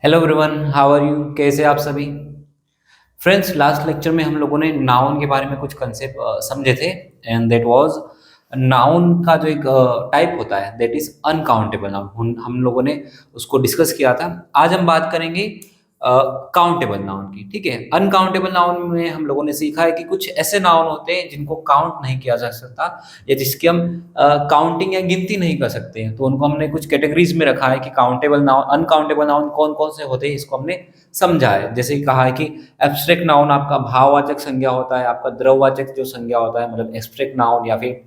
Hello everyone, how are you? कैसे आप सभी? फ्रेंड्स, लास्ट लेक्चर में हम लोगों ने नाउन के बारे में कुछ कंसेप्ट समझे थे। एंड दैट वाज नाउन का जो एक टाइप होता है, दैट इज अनकाउंटेबल नाउन। हम लोगों ने उसको डिस्कस किया था। आज हम बात करेंगे काउंटेबल नाउन की। ठीक है, अनकाउंटेबल नाउन में हम लोगों ने सीखा है कि कुछ ऐसे नाउन होते हैं जिनको काउंट नहीं किया जा सकता, या जिसकी हम काउंटिंग या गिनती नहीं कर सकते हैं। तो उनको हमने कुछ कैटेगरीज में रखा है कि काउंटेबल नाउन, अनकाउंटेबल नाउन कौन कौन से होते हैं, इसको हमने समझा है। जैसे कि कहा है कि एब्स्ट्रैक्ट नाउन आपका भाववाचक संज्ञा होता है, आपका द्रववाचक जो संज्ञा होता है मतलब एब्स्ट्रैक्ट नाउन, या फिर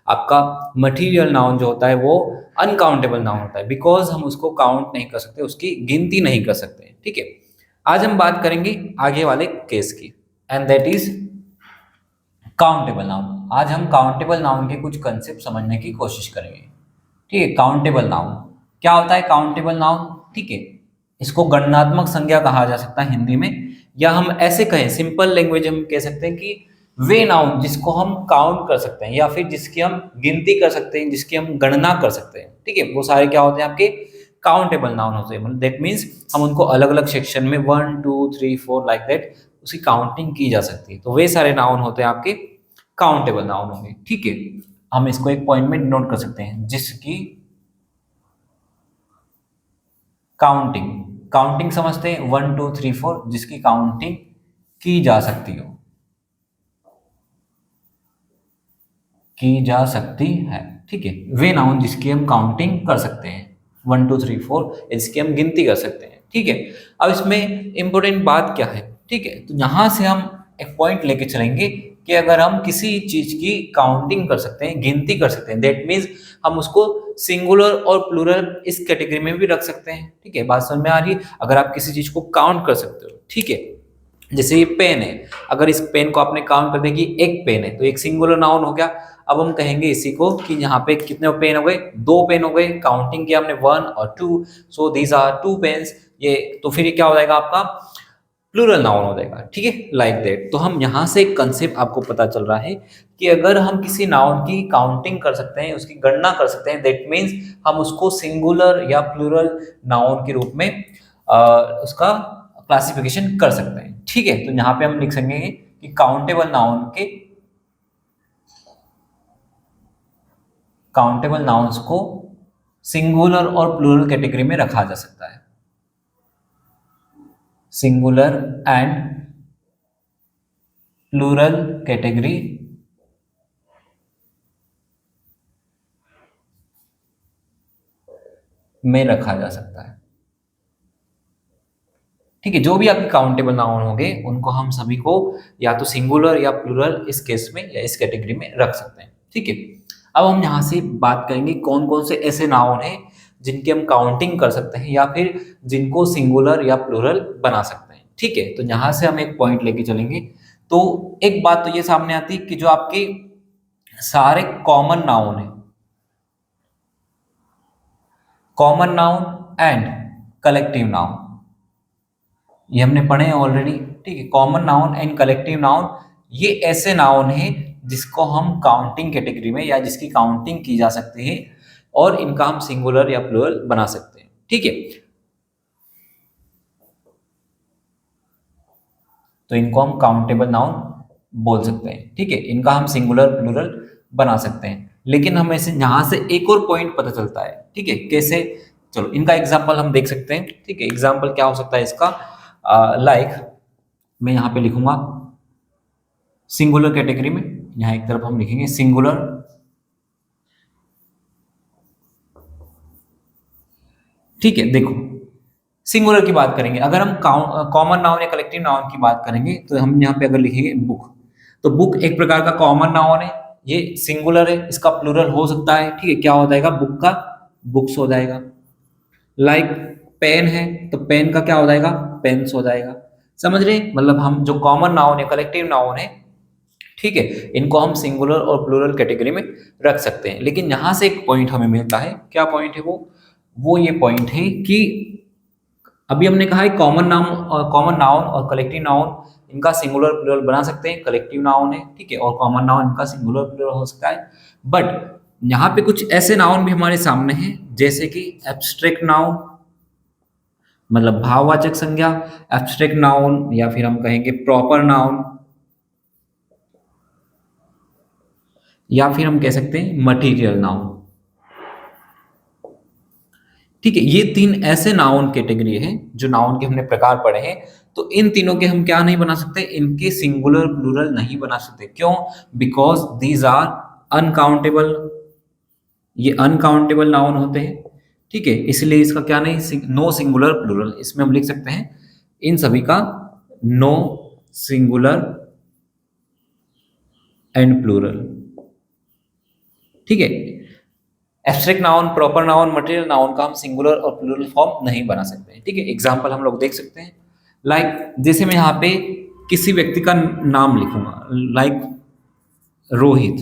आपका मटीरियल नाउन जो होता है वो अनकाउंटेबल नाउन होता है, बिकॉज हम उसको काउंट नहीं कर सकते, उसकी गिनती नहीं कर सकते। ठीक है, आज हम बात करेंगे आगे वाले केस की, and that is countable noun. आज हम काउंटेबल नाउन के कुछ कंसेप्ट समझने की कोशिश करेंगे। ठीक है, काउंटेबल नाउन क्या होता है? काउंटेबल नाउन, ठीक है, इसको गणनात्मक संज्ञा कहा जा सकता है हिंदी में, या हम ऐसे कहें, सिंपल लैंग्वेज हम कह सकते हैं कि वे नाउन जिसको हम काउंट कर सकते हैं, या फिर जिसकी हम गिनती कर सकते हैं, जिसकी हम गणना कर सकते हैं। ठीक है, वो सारे क्या होते हैं? आपके काउंटेबल नाउन होते हैं। मतलब दैट मीन्स हम उनको अलग अलग सेक्शन में 1 2 3 4 लाइक दैट उसकी काउंटिंग की जा सकती है। तो वे सारे नाउन होते हैं आपके काउंटेबल नाउन होंगे। ठीक है, हम इसको एक पॉइंट में नोट कर सकते हैं, जिसकी काउंटिंग, काउंटिंग समझते हैं 1 2 3 4, जिसकी काउंटिंग की जा सकती हो, की जा सकती है। ठीक है, वे नाउन जिसकी हम काउंटिंग कर सकते हैं 1 2 3 4, इसकी हम गिनती कर सकते हैं। ठीक है, अब इसमें इंपॉर्टेंट बात क्या है? ठीक है, तो यहां से हम एक पॉइंट लेके चलेंगे कि अगर हम किसी चीज की काउंटिंग कर सकते हैं, गिनती कर सकते हैं, दैट मीन्स हम उसको सिंगुलर और प्लूरल इस कैटेगरी में भी रख सकते हैं। ठीक है, बात समझ में आ रही है? अगर आप किसी चीज को काउंट कर सकते हो, ठीक है, जैसे ये पेन है, अगर इस पेन को आपने काउंट कर दिया कि एक पेन है, तो एक सिंगुलर नाउन हो गया। अब हम कहेंगे इसी को कि यहाँ पे कितने पेन हो गए? 2 पेन हो गए। काउंटिंग किया हमने 1 और 2, सो दीज आर 2 पेन्स। ये तो फिर ये क्या हो जाएगा? आपका प्लूरल नाउन हो जाएगा। ठीक है, लाइक दैट। तो हम यहाँ से एक कंसेप्ट आपको पता चल रहा है कि अगर हम किसी नाउन की काउंटिंग कर सकते हैं, उसकी गणना कर सकते हैं, दैट मीन्स हम उसको सिंगुलर या प्लूरल नाउन के रूप में उसका क्लासिफिकेशन कर सकते हैं। ठीक है, तो यहाँ पे हम लिख सकेंगे कि काउंटेबल नाउन्स को सिंगुलर और प्लूरल कैटेगरी में रखा जा सकता है। सिंगुलर एंड प्लूरल कैटेगरी में रखा जा सकता है। ठीक है, जो भी आपके काउंटेबल नाउन होंगे उनको हम सभी को या तो सिंगुलर या प्लूरल इस केस में या इस कैटेगरी में रख सकते हैं। ठीक है, अब हम यहाँ से बात करेंगे कौन कौन से ऐसे नाउन हैं जिनकी हम काउंटिंग कर सकते हैं, या फिर जिनको सिंगुलर या प्लूरल बना सकते हैं। ठीक है, तो यहाँ से हम एक पॉइंट लेके चलेंगे। तो एक बात तो ये सामने आती है कि जो आपके सारे कॉमन नाउन है, common noun and collective noun, ये हमने पढ़े हैं ऑलरेडी। ठीक है, common noun and collective noun ये ऐसे नाउन हैं जिसको हम काउंटिंग कैटेगरी में या जिसकी काउंटिंग की जा सकती है, और इनका हम सिंगुलर या प्लूरल बना सकते हैं। ठीक है, तो इनको हम काउंटेबल नाउन बोल सकते हैं। ठीक है, इनका हम सिंगुलर प्लूरल बना सकते हैं। लेकिन हमें से यहां से एक और पॉइंट पता चलता है। ठीक है, कैसे? चलो इनका एग्जाम्पल हम देख सकते हैं। ठीक है, एग्जाम्पल क्या हो सकता है इसका? लाइक मैं यहाँ पे लिखूंगा सिंगुलर कैटेगरी में, यहाँ एक तरफ हम लिखेंगे सिंगुलर, ठीक है। देखो, सिंगुलर की बात करेंगे, अगर हम कॉमन नाउन या कलेक्टिव नाउन की बात करेंगे, तो हम यहाँ पे अगर लिखेंगे बुक, तो बुक एक प्रकार का कॉमन नाउन है, ये सिंगुलर है, इसका प्लूरल हो सकता है। ठीक है, क्या हो जाएगा? बुक का बुक्स हो जाएगा। लाइक पेन है, तो पेन का क्या हो जाएगा? पेन्स हो जाएगा। समझ रहे? मतलब हम जो कॉमन नाउन है, कलेक्टिव नाउन है, ठीक है, इनको हम सिंगुलर और प्लूरल कैटेगरी में रख सकते हैं। लेकिन यहां से एक पॉइंट हमें मिलता है। क्या पॉइंट है वो ये पॉइंट है कि अभी हमने कहा है कॉमन नाउन और कलेक्टिव नाउन इनका सिंगुलर प्लूरल बना सकते हैं, कलेक्टिव नाउन है, ठीक है, और कॉमन नाउन इनका सिंगुलर प्लूरल हो सकता है। बट यहाँ पे कुछ ऐसे नाउन भी हमारे सामने हैं, जैसे कि एब्स्ट्रैक्ट नाउन, मतलब भाववाचक संज्ञा, एब्स्ट्रैक्ट नाउन, या फिर हम कहेंगे प्रॉपर नाउन, या फिर हम कह सकते हैं मटीरियल नाउन। ठीक है, ये तीन ऐसे नाउन कैटेगरी हैं जो नाउन के हमने प्रकार पढ़े हैं। तो इन तीनों के हम क्या नहीं बना सकते, इनके सिंगुलर प्लूरल नहीं बना सकते। क्यों? बिकॉज दीज आर अनकाउंटेबल, ये अनकाउंटेबल नाउन होते हैं। ठीक है, इसलिए इसका क्या नहीं, नो सिंगुलर प्लूरल। इसमें हम लिख सकते हैं इन सभी का नो सिंगुलर एंड प्लूरल। ठीक है, abstract noun, proper noun, material noun का हम सिंगुलर और प्लूरल फॉर्म नहीं बना सकते हैं। ठीक है, एग्जांपल हम लोग देख सकते हैं। लाइक जैसे मैं यहाँ पे किसी व्यक्ति का नाम लिखूंगा, लाइक रोहित।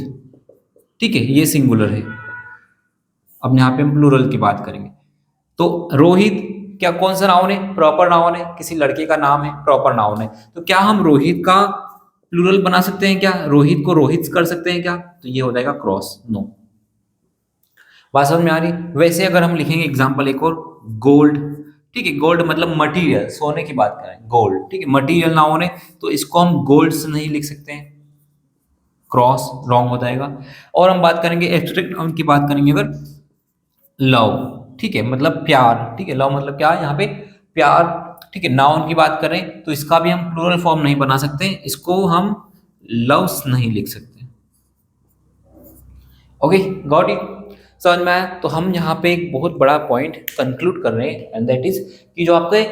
ठीक है, ये सिंगुलर है। अब यहाँ पे हम प्लूरल की बात करेंगे। तो रोहित क्या कौन सा नाउन है? प्रॉपर नाउन है, किसी लड़के का नाम है, प्रॉपर नाउन है। तो क्या हम रोहित का प्लूरल बना सकते हैं क्या? रोहित को रोहित कर सकते हैं क्या? तो ये हो जाएगा क्रॉस, नो। बात समझ में आ रही? वैसे अगर हम लिखेंगे एग्जाम्पल एक और, गोल्ड। ठीक है, गोल्ड मतलब मटीरियल, सोने की बात करें, गोल्ड। ठीक है, मटीरियल नाउन है, तो इसको हम गोल्ड से नहीं लिख सकते हैं, क्रॉस, रॉन्ग हो जाएगा। और हम बात करेंगे एब्स्ट्रैक्ट नाउन की, बात करेंगे अगर लव। ठीक है, मतलब प्यार। ठीक है, लव मतलब क्या है यहाँ पे? प्यार। ठीक है, नाउन की बात करें तो इसका भी हम प्लूरल फॉर्म नहीं बना सकते, इसको हम लव्स नहीं लिख सकते। Okay, got it? समझ में आया? तो हम यहाँ पे एक बहुत बड़ा पॉइंट कंक्लूड कर रहे हैं, एंड दैट इज कि जो आपके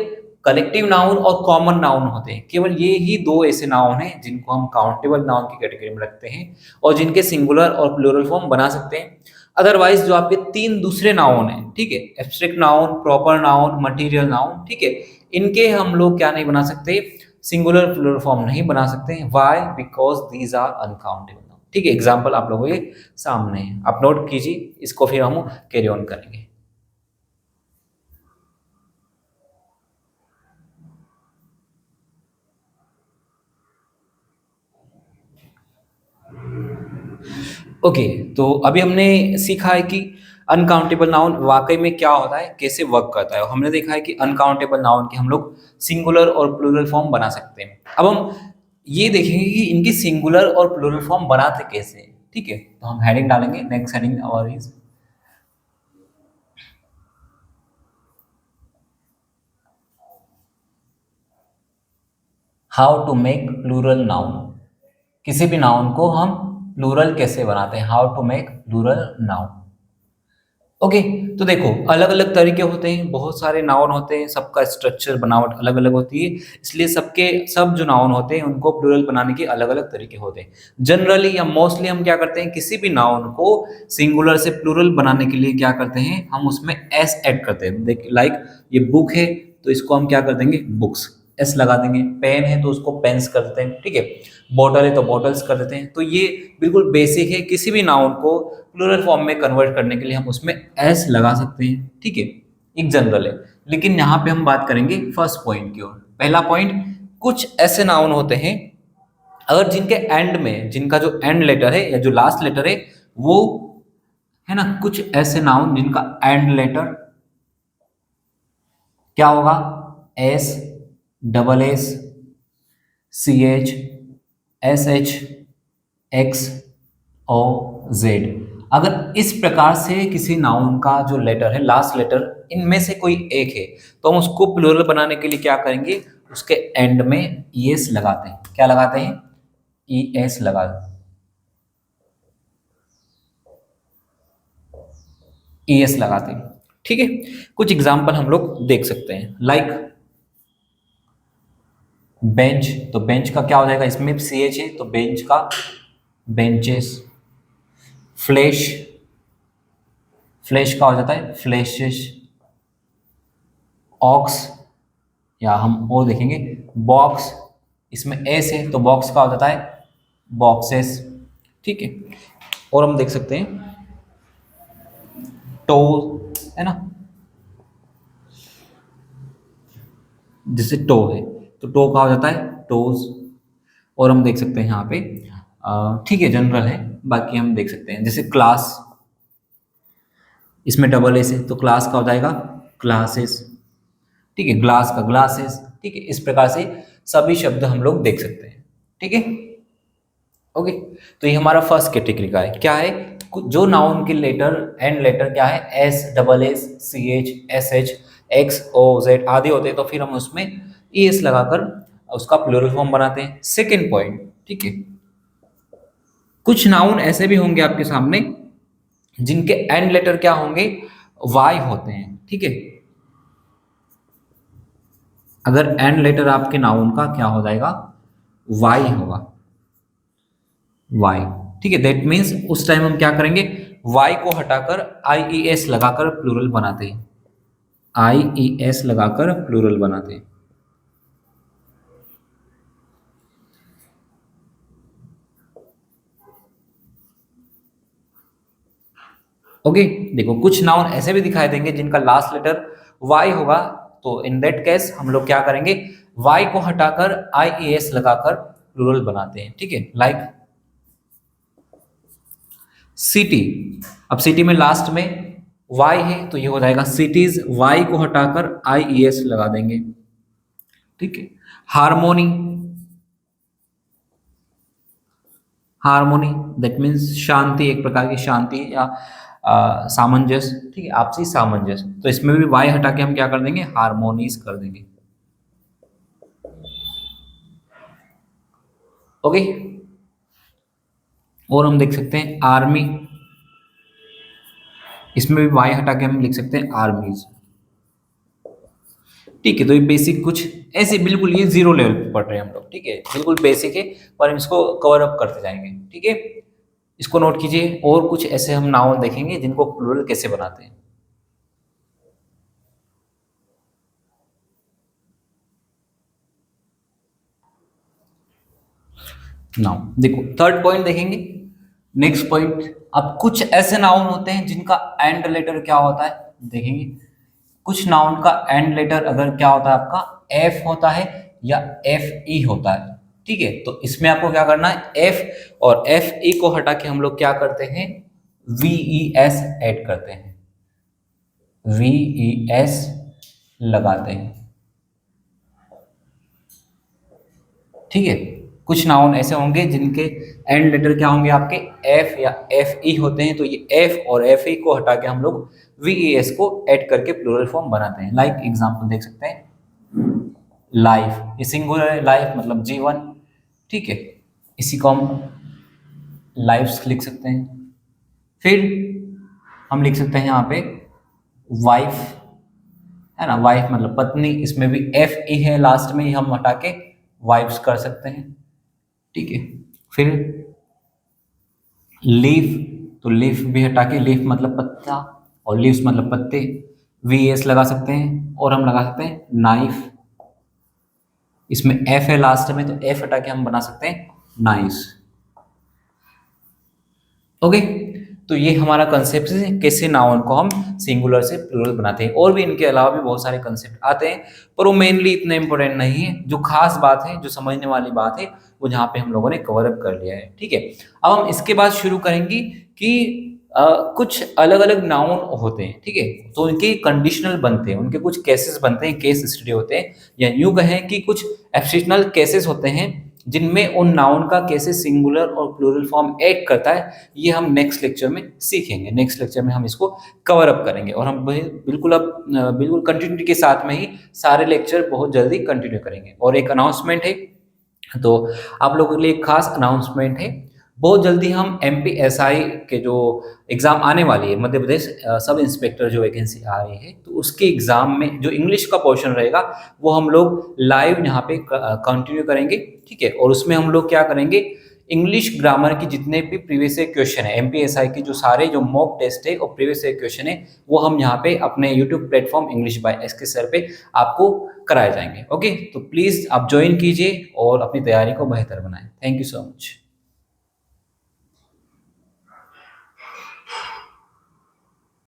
कलेक्टिव नाउन और कॉमन नाउन होते हैं, केवल ये ही दो ऐसे नाउन हैं जिनको हम काउंटेबल नाउन की कैटेगरी में रखते हैं और जिनके सिंगुलर और प्लूरल फॉर्म बना सकते हैं। अदरवाइज जो आपके तीन दूसरे नाउन हैं, ठीक है, abstract noun, proper noun, material noun, ठीक है, इनके हम लोग क्या नहीं बना सकते, सिंगुलर प्लूरल फॉर्म नहीं बना सकते। Why? Because these are uncountable. ठीक है, एग्जाम्पल आप लोगों के सामने है, आप नोट कीजिए, इसको फिर हम कैरी ऑन करेंगे। ओके, तो अभी हमने सीखा है कि अनकाउंटेबल नाउन वाकई में क्या होता है, कैसे वर्क करता है। हमने देखा है कि अनकाउंटेबल नाउन के हम लोग सिंगुलर और प्लूरल फॉर्म बना सकते हैं। अब हम ये देखेंगे कि इनकी सिंगुलर और प्लूरल फॉर्म बनाते कैसे हैं। ठीक है, तो हम हेडिंग डालेंगे, नेक्स्ट हेडिंग और is how to make plural noun. किसी भी नाउन को हम प्लूरल कैसे बनाते हैं, how to make plural noun. Okay, तो देखो अलग अलग तरीके होते हैं, बहुत सारे नाउन होते हैं, सबका स्ट्रक्चर बनावट अलग अलग होती है, इसलिए सबके सब जो नाउन होते हैं उनको प्लूरल बनाने के अलग अलग तरीके होते हैं। जनरली या मोस्टली हम क्या करते हैं, किसी भी नाउन को सिंगुलर से प्लूरल बनाने के लिए क्या करते हैं, हम उसमें एस ऐड करते हैं। देख, लाइक ये बुक है तो इसको हम क्या कर देंगे, बुक्स, एस लगा देंगे। पेन है तो उसको पेन्स कर देते हैं। ठीक है, बॉटल है तो बॉटल्स कर देते हैं। तो ये बिल्कुल बेसिक है, किसी भी नाउन को प्लूरल फॉर्म में कन्वर्ट करने के लिए हम उसमें एस लगा सकते हैं। ठीक है, एक जनरल है। लेकिन यहाँ पे हम बात करेंगे फर्स्ट पॉइंट की ओर। पहला पॉइंट, कुछ ऐसे नाउन होते हैं अगर जिनके एंड में, जिनका जो एंड लेटर है या जो लास्ट लेटर है वो है ना, कुछ ऐसे नाउन जिनका एंड लेटर क्या होगा, S, double S, C H, S H, X, O, Z. अगर इस प्रकार से किसी नाउन का जो लेटर है, लास्ट लेटर, इनमें से कोई एक है, तो हम उसको प्लूरल बनाने के लिए क्या करेंगे, उसके एंड में ई एस लगाते हैं। क्या लगाते हैं, ई एस लगा, ई एस लगाते हैं। ठीक है, कुछ एग्जाम्पल हम लोग देख सकते हैं, लाइक बेंच। तो बेंच का क्या हो जाएगा, इसमें सी एच है तो बेंच का बेंचेस। फ्लैश, फ्लैश का हो जाता है फ्लैशेस। ऑक्स, या हम और देखेंगे बॉक्स, इसमें एस है तो बॉक्स का हो जाता है बॉक्सेस। ठीक है, और हम देख सकते हैं टो, है ना, जैसे टो है तो टो का हो जाता है टोज। और हम देख सकते हैं यहाँ पे ठीक है, जनरल है, बाकी हम देख सकते हैं जैसे क्लास, इसमें डबल एस है तो क्लास का हो जाएगा क्लासेस। ठीक है, ग्लास का ग्लासेस, ठीक है, इस प्रकार से सभी शब्द हम लोग देख सकते हैं, ठीक है। ओके, तो ये हमारा फर्स्ट कैटेगरी का है, क्या है, जो नाउन के लेटर एंड लेटर क्या है, S, double S, C H, S H, X, O, Z आदि होते हैं, तो फिर हम उसमें ई एस लगाकर उसका प्लूरल फॉर्म बनाते हैं। सेकेंड पॉइंट, ठीक है, कुछ नाउन ऐसे भी होंगे आपके सामने जिनके एंड लेटर क्या होंगे, वाई होते हैं, ठीक है। अगर एंड लेटर आपके नाउन का क्या हो जाएगा, वाई होगा, वाई, ठीक है। दैट मीन्स उस टाइम हम क्या करेंगे, वाई को हटाकर आई ई एस लगाकर प्लूरल बनाते हैं, आई ई एस लगाकर प्लूरल बनाते हैं। ओके, देखो कुछ नाउन ऐसे भी दिखाई देंगे जिनका लास्ट लेटर वाई होगा, तो इन दैट केस हम लोग क्या करेंगे, वाई को हटाकर आई ई एस लगाकर प्लूरल बनाते हैं, ठीक है। लाइक सिटी, अब सिटी में लास्ट में वाई है तो ये हो जाएगा सिटीज, वाई को हटाकर आई ई एस लगा देंगे, ठीक है। हारमोनी, हारमोनी दैट मीन्स शांति, एक प्रकार की शांति या सामंजस्य, ठीक है, आपसी सामंजस्य, तो इसमें भी वाई हटा के हम क्या कर देंगे, हारमोनीज कर देंगे। ओके, और हम देख सकते हैं आर्मी, इसमें भी वाई हटा के हम लिख सकते हैं आर्मीज, ठीक है। तो ये बेसिक कुछ ऐसे बिल्कुल ये जीरो लेवल पे पढ़ रहे हैं हम लोग, ठीक है, बिल्कुल बेसिक है, पर हम इसको कवर अप करते जाएंगे, ठीक है। इसको नोट कीजिए, और कुछ ऐसे हम नाउन देखेंगे जिनको प्लूरल कैसे बनाते हैं। नाउन देखो, थर्ड पॉइंट देखेंगे, नेक्स्ट पॉइंट, अब कुछ ऐसे नाउन होते हैं जिनका एंड लेटर क्या होता है, देखेंगे कुछ नाउन का एंड लेटर अगर क्या होता है आपका, एफ होता है या एफ ई होता है, ठीक है। तो इसमें आपको क्या करना है, एफ और एफ ई को हटा के हम लोग क्या करते हैं, वी ई एस ऐड करते हैं, वी ई एस लगाते हैं, ठीक है। कुछ नाउन ऐसे होंगे जिनके एंड लेटर क्या होंगे आपके, एफ या एफ ई होते हैं, तो ये एफ और एफ ई को हटा के हम लोग वी ई एस को ऐड करके प्लूरल फॉर्म बनाते हैं। लाइक एग्जांपल देख सकते हैं, लाइफ, ये सिंगुलर है, लाइफ मतलब जीवन, ठीक है, इसी को हम लाइफ्स लिख सकते हैं। फिर हम लिख सकते हैं यहाँ पे वाइफ, है ना, वाइफ मतलब पत्नी, इसमें भी एफ ई है लास्ट में, हम हटा के वाइफ्स कर सकते हैं, ठीक है। फिर लीफ, तो लीफ भी हटा के, लीफ मतलब पत्ता और लीव्स मतलब पत्ते, वी एस लगा सकते हैं, और हम लगा सकते हैं नाइफ, इसमें एफ है लास्ट में, तो एफ हटा के हम बना सकते हैं नाइस। ओके, तो ये हमारा कंसेप्ट है कैसे नाउन को हम सिंगुलर से प्लूरल बनाते हैं। और भी इनके अलावा भी बहुत सारे कंसेप्ट आते हैं, पर वो मेनली इतने इंपॉर्टेंट नहीं है। जो खास बात है, जो समझने वाली बात है, वो जहाँ पे हम लोगों ने कवर अप कर लिया है, ठीक है। अब हम इसके बाद शुरू करेंगे कि कुछ अलग अलग नाउन होते हैं, ठीक है, तो उनके कंडीशनल बनते हैं, उनके कुछ केसेस बनते हैं, केस स्टडी होते हैं, या यूं कहें कि कुछ एक्सेप्शनल केसेस होते हैं जिनमें उन नाउन का कैसे सिंगुलर और प्लूरल फॉर्म ऐड करता है। ये हम नेक्स्ट लेक्चर में सीखेंगे, नेक्स्ट लेक्चर में हम इसको कवर अप करेंगे, और हम बिल्कुल अब बिल्कुल कंटिन्यूटी के साथ में ही सारे लेक्चर बहुत जल्दी कंटिन्यू करेंगे। और एक अनाउंसमेंट है, तो आप लोगों के लिए एक खास अनाउंसमेंट है, बहुत जल्दी हम MPSI के जो एग्ज़ाम आने वाली है, मध्य प्रदेश सब इंस्पेक्टर जो वैकेंसी आ रही है, तो उसके एग्ज़ाम में जो इंग्लिश का पोर्शन रहेगा वो हम लोग लाइव यहाँ पे कंटिन्यू करेंगे, ठीक है। और उसमें हम लोग क्या करेंगे, इंग्लिश ग्रामर की जितने भी प्रीवियस ईयर क्वेश्चन है, MPSI के जो सारे जो मॉक टेस्ट है और प्रीवियस ईयर क्वेश्चन है, वो हम यहाँ पे अपने YouTube platform English by SK sir पे आपको कराए जाएंगे। ओके, तो प्लीज़ आप ज्वाइन कीजिए और अपनी तैयारी को बेहतर बनाएं। Thank you so much.